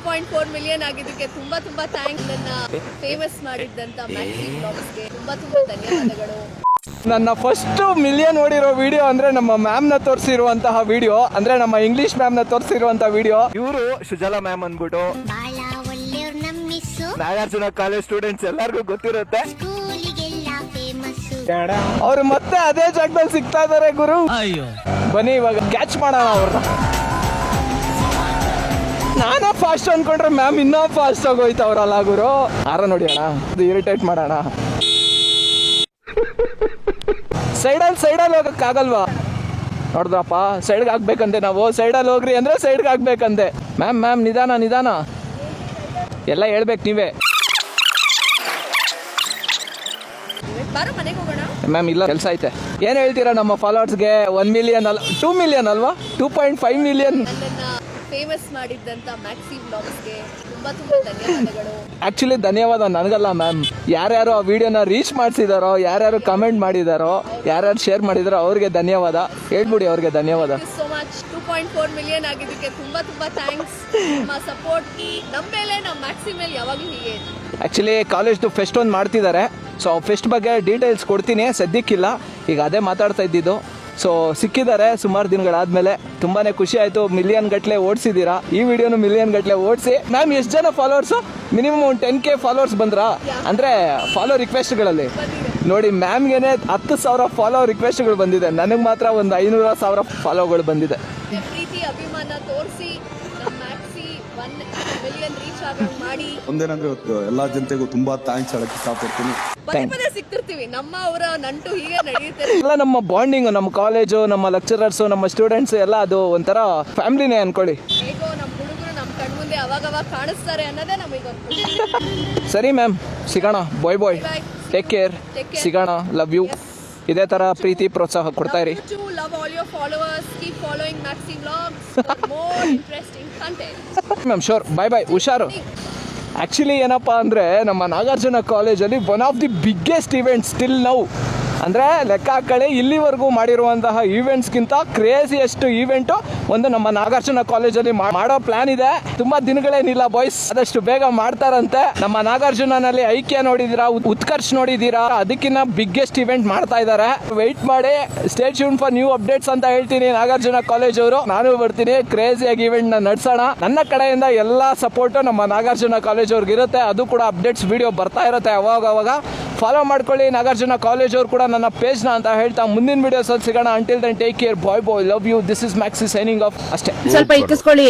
2.4 million ಆಗಿದ್ದಕ್ಕೆ ತುಂಬಾ ತುಂಬಾ ಥ್ಯಾಂಕ್ಸ್. ನನ್ನ ಫೇಮಸ್ ಮಾಡಿದ್ದಂತ ಮ್ಯಾಕ್ಸಿ ಬ್ಲಾಗ್ಸ್ಗೆ ತುಂಬಾ ತುಂಬಾ ಧನ್ಯವಾದಗಳು. ನನ್ನ ಫಸ್ಟ್ ಮಿಲಿಯನ್ ಓಡಿರೋ ವಿಡಿಯೋ ಅಂದ್ರೆ ನಮ್ಮ ಮ್ಯಾಮ್ನ ತೋರಿಸಿರುವಂತಹ ವಿಡಿಯೋ, ಅಂದ್ರೆ ನಮ್ಮ ಇಂಗ್ಲಿಷ್ ಮ್ಯಾಮ್ನ ತೋರಿಸಿರುವಂತಹ ವಿಡಿಯೋ. ಇವರು ಸುಜಲಾ ಮ್ಯಾಮ್ ಅಂದ್ಬಿಟ್ಟು ನಾಗಾರ್ಜುನ ಕಾಲೇಜ್ ಸ್ಟೂಡೆಂಟ್ಸ್ ಎಲ್ಲರಿಗೂ ಗೊತ್ತಿರುತ್ತೆ. ಅವ್ರು ಮತ್ತೆ ಅದೇ ಜಾಗದಲ್ಲಿ ಸಿಗ್ತಾ ಇದಾರೆ ಗುರು. ಬನ್ನಿ ಇವಾಗ ಕ್ಯಾಚ್ ಮಾಡೋಣ ಅವ್ರನ್ನ. ನಾನಾ ಫಾಸ್ಟ್ ಅನ್ಕೊಂಡ್ರೆ ಮ್ಯಾಮ್ ಇನ್ನೂ ಫಾಸ್ಟ್ ಆಗೋಯ್ತವ್ರಲ್ಲ ಗುರು. ಆರ ನೋಡಿ ಅಣ್ಣ, ಅದು ಇರಿಟೇಟ್ ಮಾಡೋಣ. ಸೈಡಲ್ಲಿ ಹೋಗಕ್ಕಾಗಲ್ವಾ? ನೋಡ್ದಪ್ಪ, ಸೈಡ್ಗೆ ಹಾಕ್ಬೇಕಂತೆ ನಾವು. ಸೈಡಲ್ಲಿ ಹೋಗ್ರಿ ಅಂದ್ರೆ ಸೈಡ್ಗೆ ಹಾಕ್ಬೇಕಂತೆ. ಮ್ಯಾಮ್ ನಿಧಾನ ಎಲ್ಲ ಹೇಳ್ಬೇಕು ನೀವೇ. ಮ್ಯಾಮ್ ಇಲ್ಲ, ಕೆಲಸ ಐತೆ. ಏನ್ ಹೇಳ್ತೀರಾ ನಮ್ಮ ಫಾಲೋವರ್ಸ್ಗೆ? 1 ಮಿಲಿಯನ್ ಅಲ್ಲ, 2 ಮಿಲಿಯನ್ ಅಲ್ವಾ? 2.5 ಮಿಲಿಯನ್. ಫೇಮಸ್ ಮಾಡಿದ್ದಂತ ಮ್ಯಾಕ್ಸಿ ಬ್ಲಾಗ್ಸ್ಗೆ ತುಂಬಾ ತುಂಬಾ ಧನ್ಯವಾದಗಳು. ಆಕ್ಚುಲಿ ಧನ್ಯವಾದ ನನಗಲ್ಲ ಮ್ಯಾಮ್, ಯಾರ್ಯಾರು ಆ ವಿಡಿಯೋನ ರೀಚ್ ಮಾಡಿಸಿದಾರೋ, ಯಾರ್ಯಾರು ಕಮೆಂಟ್ ಮಾಡಿದಾರೋ, ಯಾರ್ಯಾರು ಶೇರ್ ಮಾಡಿದಾರೋ ಅವ್ರಿಗೆ ಧನ್ಯವಾದ. ಹೇಳ್ಬಿಡಿ ಅವ್ರಿಗೆ ಧನ್ಯವಾದ. So much. 2.4 ಮಿಲಿಯನ್ ಆಗಿದ್ದಕ್ಕೆ ತುಂಬಾ ತುಂಬಾ ಥ್ಯಾಂಕ್ಸ್. ನಿಮ್ಮ ಸಪೋರ್ಟ್ ನಮ್ಮ ಮೇಲೆ, ನಮ್ಮ ಮ್ಯಾಕ್ಸಿ ಮೇಲೆ ಯಾವಾಗಲೂ ಹೀಗೆ. ಆಕ್ಚುಲಿ ಕಾಲೇಜ್ದು ಫೆಸ್ಟ್ ಒಂದು ಮಾಡ್ತಿದ್ದಾರೆ. ಸೊ ಫೆಸ್ಟ್ ಬಗ್ಗೆ ಡೀಟೇಲ್ಸ್ ಕೊಡ್ತೀನಿ, ಸದ್ಯಕ್ಕಿಲ್ಲ. ಈಗ ಅದೇ ಮಾತಾಡ್ತಾ ಇದ್ದಿದ್ದು. ಸೊ ಸಿಕ್ಕಿದ್ದಾರೆ ಸುಮಾರು ದಿನಗಳಾದ್ಮೇಲೆ. ತುಂಬಾನೇ ಖುಷಿ ಆಯ್ತು. ಮಿಲಿಯನ್ ಗಟ್ಟಲೆ ಓಡಿಸಿದ್ದೀರಾ. ಈ ವಿಡಿಯೋನು ಮಿಲಿಯನ್ ಗಟ್ಟಲೆ ಓಡಿಸಿ. ಮ್ಯಾಮ್ ಎಷ್ಟು ಜನ ಫಾಲೋವರ್ಸು? ಮಿನಿಮಮ್ 10K ಫಾಲೋವರ್ಸ್ ಬಂದ್ರಾ? ಅಂದ್ರೆ ಫಾಲೋ ರಿಕ್ವೆಸ್ಟ್ಗಳಲ್ಲಿ ನೋಡಿ, ಮ್ಯಾಮ್ಗೆನೆ 10,000 ಫಾಲೋ ರಿಕ್ವೆಸ್ಟ್ಗಳು ಬಂದಿದೆ. ನನಗೆ ಮಾತ್ರ ಒಂದು 500,000 ಫಾಲೋಗಳು ಬಂದಿದೆ. ಪ್ರೀತಿ ಅಭಿಮಾನ ತೋರಿಸಿ ನಮ್ಮ ಮ್ಯಾಕ್ಸಿ 1 ಮಿಲಿಯನ್ ರೀಚ್ ಆಗೋಂಗ್ ಮಾಡಿ. ಒಂದೇನಂದ್ರೆ ಎಲ್ಲಾ ಜನತೆಗೂ ತುಂಬಾ ಥ್ಯಾಂಕ್ಸ್ ಹೇಳಕ್ ಇಷ್ಟಪಡ್ತೀನಿ. ಪದೇ ಸಿಗ್ತಿರ್ತೀವಿ. ನಮ್ಮ ಅವರ ನಂಟು ಹೀಗೆ ನಡೆಯುತ್ತೆ. ಎಲ್ಲ ನಮ್ಮ ಬಾಂಡಿಂಗ್, ನಮ್ಮ ಕಾಲೇಜು, ನಮ್ಮ ಲೆಕ್ಚರರ್ಸು, ನಮ್ಮ ಸ್ಟೂಡೆಂಟ್ಸ್ ಎಲ್ಲ ಅದು ಒಂಥರ ಫ್ಯಾಮಿಲಿನೇ ಅನ್ಕೊಳ್ಳಿ. ಹೇಗೋ ನಮ್ಮ ಹುಡುಗರು ನಮ್ಮ ಕಣ್ಮುಂದೆ ಅವಾಗ ಕಾಣಿಸ್ತಾರೆ ಅನ್ನೋದೇ ನಮಗೆ. ಸರಿ ಮ್ಯಾಮ್, ಸಿಗೋಣ. ಬಾಯ್. Take care. ಸಿಗೋಣ. Love you. ಇದೇ ತರ ಪ್ರೀತಿ ಪ್ರೋತ್ಸಾಹ ಕೊಡ್ತಾ ಇರಿ. Love all your followers. Keep following Maxi Vlogs for more interesting content. Ma'am sure. Bye. ಹುಷಾರು. ಆ್ಯಕ್ಚುಲಿ ಏನಪ್ಪ ಅಂದರೆ, ನಮ್ಮ ನಾಗಾರ್ಜುನ ಕಾಲೇಜಲ್ಲಿ one of the biggest events still now. ಅಂದರೆ ಲೆಕ್ಕ ಹಾಕಳಿ, ಇಲ್ಲಿವರೆಗೂ ಮಾಡಿರುವಂತಹ ಈವೆಂಟ್ಸ್ಗಿಂತ ಕ್ರೇಜಿಯೆಸ್ಟ್ ಈವೆಂಟು ಒಂದು ನಮ್ಮ ನಾಗಾರ್ಜುನ ಕಾಲೇಜಲ್ಲಿ ಮಾಡೋ ಪ್ಲಾನ್ ಇದೆ. ತುಂಬ ದಿನಗಳೇನಿಲ್ಲ ಬಾಯ್ಸ್, ಆದಷ್ಟು ಬೇಗ ಮಾಡ್ತಾರಂತೆ. ನಮ್ಮ ನಾಗಾರ್ಜುನಲ್ಲಿ ಐಕ್ಯ ನೋಡಿದ್ದೀರಾ, ಉತ್ಕರ್ಷ್ ನೋಡಿದ್ದೀರಾ, ಅದಕ್ಕಿಂತ ಬಿಗ್ಗೆಸ್ಟ್ ಇವೆಂಟ್ ಮಾಡ್ತಾ ಇದ್ದಾರೆ. ವೆಯ್ಟ್ ಮಾಡಿ, stay tune for new updates ಅಂತ ಹೇಳ್ತೀನಿ. ನಾಗಾರ್ಜುನ ಕಾಲೇಜ್ ಅವರು, ನಾನು ಬರ್ತೀನಿ. ಕ್ರೇಜಿಯಾಗಿ ಇವೆಂಟ್ನ ನಡೆಸೋಣ. ನನ್ನ ಕಡೆಯಿಂದ ಎಲ್ಲ ಸಪೋರ್ಟು ನಮ್ಮ ನಾಗಾರ್ಜುನ ಕಾಲೇಜ್ ಅವ್ರಿಗೆ ಇರುತ್ತೆ. ಅದು ಕೂಡ ಅಪ್ಡೇಟ್ಸ್ ವಿಡಿಯೋ ಬರ್ತಾ ಇರುತ್ತೆ ಅವಾಗ. ಫಾಲೋ ಮಾಡ್ಕೊಳ್ಳಿ ನಾಗಾರ್ಜುನ ಕಾಲೇಜ್ ಅವ್ರು ಕೂಡ ನನ್ನ ಪೇಜ್ನ ಅಂತ ಹೇಳ್ತಾ ಮುಂದಿನ ವಿಡಿಯೋಸ್ ಅಲ್ಲಿ ಸಿಗೋಣ. Until then take care. Bye. Love you. This is Maxi signing off. ಅಷ್ಟೇ. ಸ್ವಲ್ಪ ಇಕ್ಕಿಸ್ಕೊಳ್ಳಿ.